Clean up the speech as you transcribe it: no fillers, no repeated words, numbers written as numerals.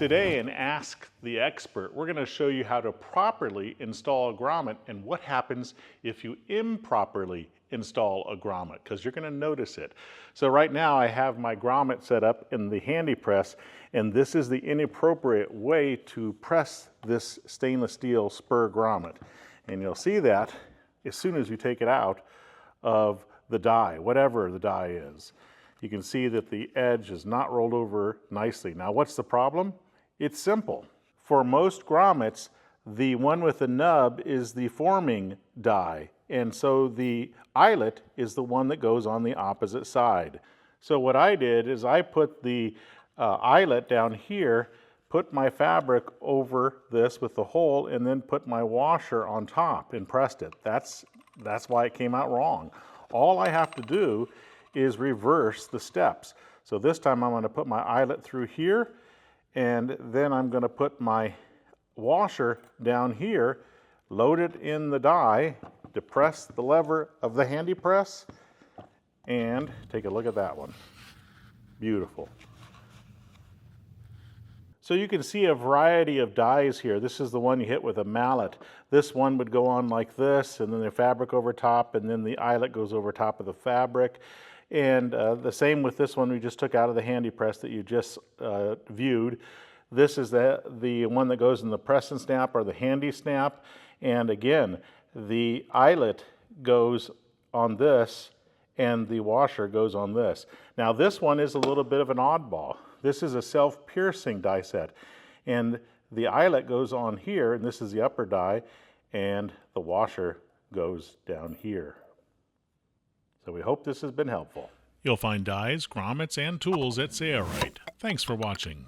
Today in Ask the Expert, we're going to show you how to properly install a grommet and what happens if you improperly install a grommet, because you're going to notice it. So right now I have my grommet set up in the HandyPress, and this is the inappropriate way to press this stainless steel spur grommet. And you'll see that as soon as you take it out of the die, whatever the die is. You can see that the edge is not rolled over nicely. Now, what's the problem? It's simple. For most grommets, the one with the nub is the forming die, and so the eyelet is the one that goes on the opposite side. So what I did is I put the eyelet down here, put my fabric over this with the hole, and then put my washer on top and pressed it. That's why it came out wrong. All I have to do is reverse the steps. So this time I'm going to put my eyelet through here, and then I'm going to put my washer down here, load it in the die, depress the lever of the HandyPress, and take a look at that one. Beautiful. So you can see a variety of dies here. This is the one you hit with a mallet. This one would go on like this, and then the fabric over top, and then the eyelet goes over top of the fabric. And the same with this one we just took out of the HandyPress that you just viewed. This is the one that goes in the press and snap or the handy snap. And again, the eyelet goes on this and the washer goes on this. Now this one is a little bit of an oddball. This is a self-piercing die set. And the eyelet goes on here, and this is the upper die, and the washer goes down here. So we hope this has been helpful. You'll find dies, grommets, and tools at Sailrite. Thanks for watching.